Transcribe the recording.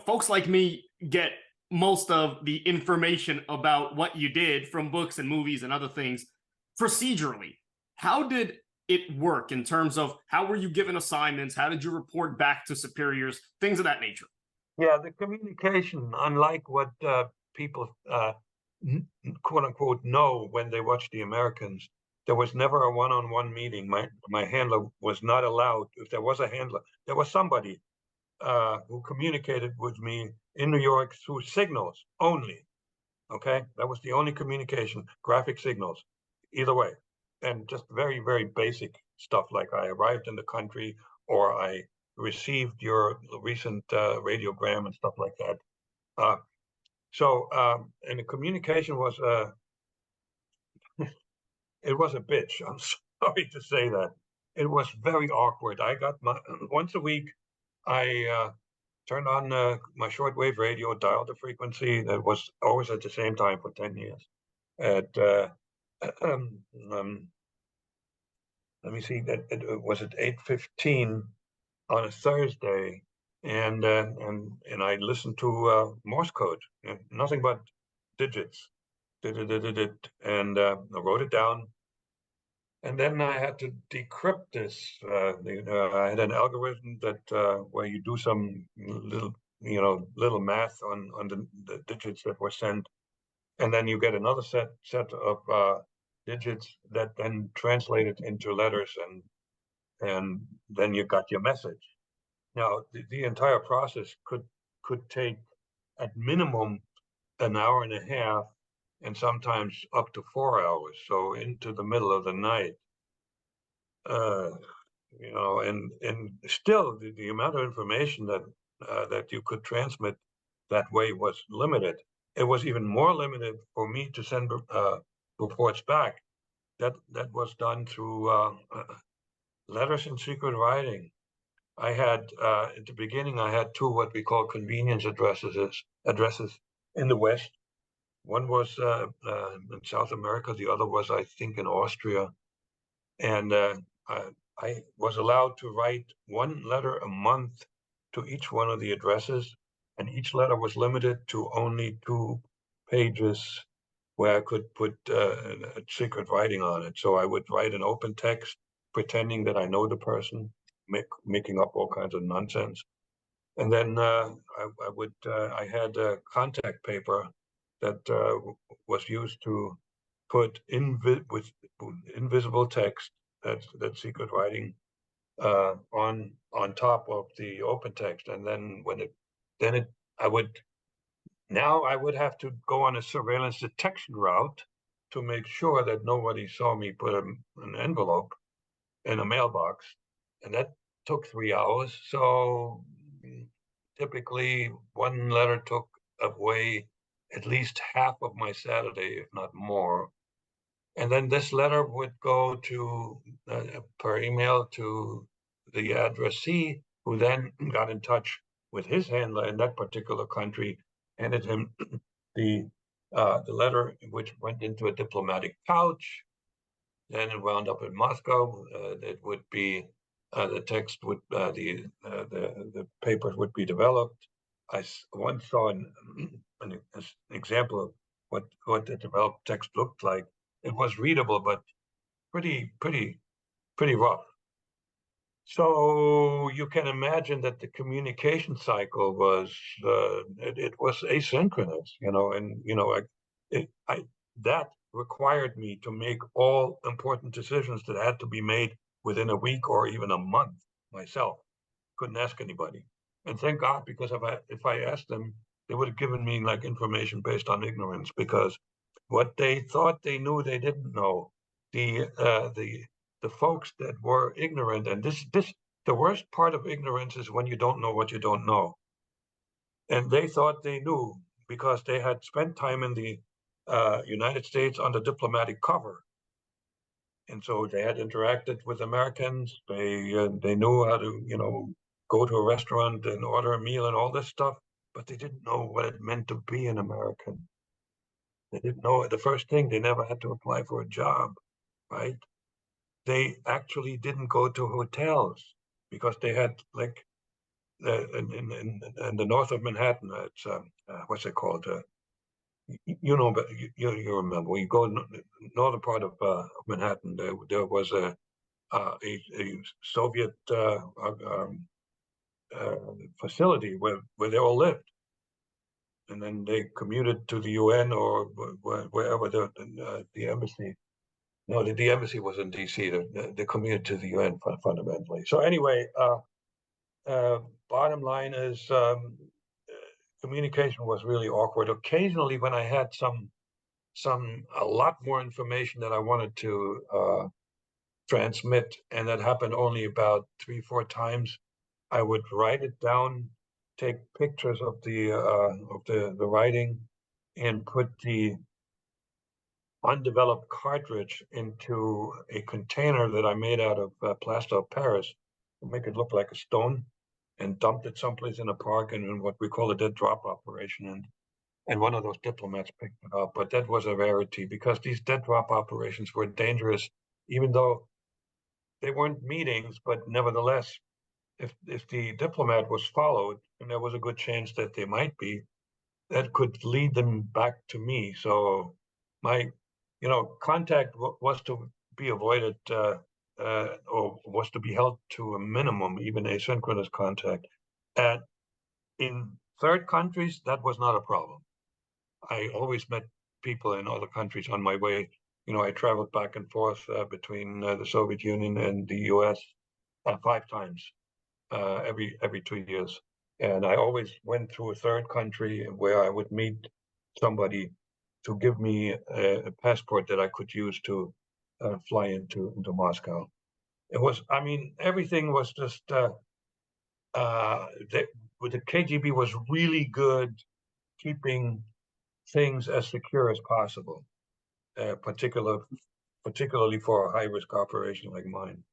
folks like me get most of the information about what you did from books and movies and other things procedurally. How did it work in terms of how were you given assignments? How did you report back to superiors? Things of that nature. Yeah, the communication, unlike what people quote unquote know when they watch the Americans, there was never a one-on-one meeting. My handler was not allowed. If there was a handler, there was somebody who communicated with me in New York through signals only. Okay, that was the only communication, graphic signals, either way, and just very, very basic stuff like I arrived in the country or I received your recent radiogram and stuff like that. And the communication was it was a bitch. I'm sorry to say that. It was very awkward. I got my once a week. I turned on my shortwave radio, dialed the frequency that was always at the same time for 10 years. At let me see, that it was at 8:15 on a Thursday, and I listened to Morse code, nothing but digits, and I wrote it down. And then I had to decrypt this. I had an algorithm that where you do some little math on the digits that were sent, and then you get another set of digits that then translated into letters, and then you got your message. Now the entire process could take at minimum an hour and a half, and sometimes up to 4 hours, so into the middle of the night. And still the amount of information that you could transmit that way was limited. It was even more limited for me to send reports back. That was done through letters in secret writing. I had at the beginning I had two what we call convenience addresses in the West. One was in South America. The other was, I think, in Austria. And I was allowed to write one letter a month to each one of the addresses. And each letter was limited to only 2 pages where I could put a secret writing on it. So I would write an open text pretending that I know the person, making up all kinds of nonsense. And then I had a contact paper that was used to put with invisible text, that secret writing, on top of the open text. And then I would have to go on a surveillance detection route to make sure that nobody saw me put an envelope in a mailbox, and that took 3 hours. So typically one letter took away at least half of my Saturday, if not more. And then this letter would go to per email to the addressee, who then got in touch with his handler in that particular country, handed him the letter, which went into a diplomatic pouch. Then it wound up in Moscow. It would be the text would the papers would be developed. I once saw an example of what the developed text looked like. It was readable, but pretty rough. So you can imagine that the communication cycle was it was asynchronous, that required me to make all important decisions that had to be made within a week or even a month myself. Couldn't ask anybody, and thank God, because if I asked them, they would have given me like information based on ignorance, because what they thought they knew, they didn't know. The folks that were ignorant, and the worst part of ignorance is when you don't know what you don't know. And they thought they knew because they had spent time in the United States under diplomatic cover, and so they had interacted with Americans. They knew how to go to a restaurant and order a meal and all this stuff, but they didn't know what it meant to be an American. They didn't know the first thing. They never had to apply for a job, right? They actually didn't go to hotels because they had like in the north of Manhattan. It's what's it called? You know, but you remember when you go northern part of Manhattan, there was a Soviet facility where they all lived, and then they commuted to the UN or wherever the embassy. No, the embassy was in D.C. They commuted to the UN fundamentally. So anyway, bottom line is communication was really awkward. Occasionally, when I had a lot more information that I wanted to transmit, and that happened only about 3-4 times, I would write it down, take pictures of the writing, and put the undeveloped cartridge into a container that I made out of plaster of Paris to make it look like a stone, and dumped it someplace in a park in what we call a dead drop operation. And one of those diplomats picked it up, but that was a rarity because these dead drop operations were dangerous, even though they weren't meetings. But nevertheless, if the diplomat was followed, and there was a good chance that they might be, that could lead them back to me. So my, contact was to be avoided, or was to be held to a minimum, even asynchronous contact. And in third countries, that was not a problem. I always met people in other countries on my way. I traveled back and forth between the Soviet Union and the U.S. 5 times every 2 years. And I always went through a third country where I would meet somebody to give me a passport that I could use to fly into Moscow. It was, everything was just, the KGB was really good keeping things as secure as possible, particularly for a high-risk operation like mine.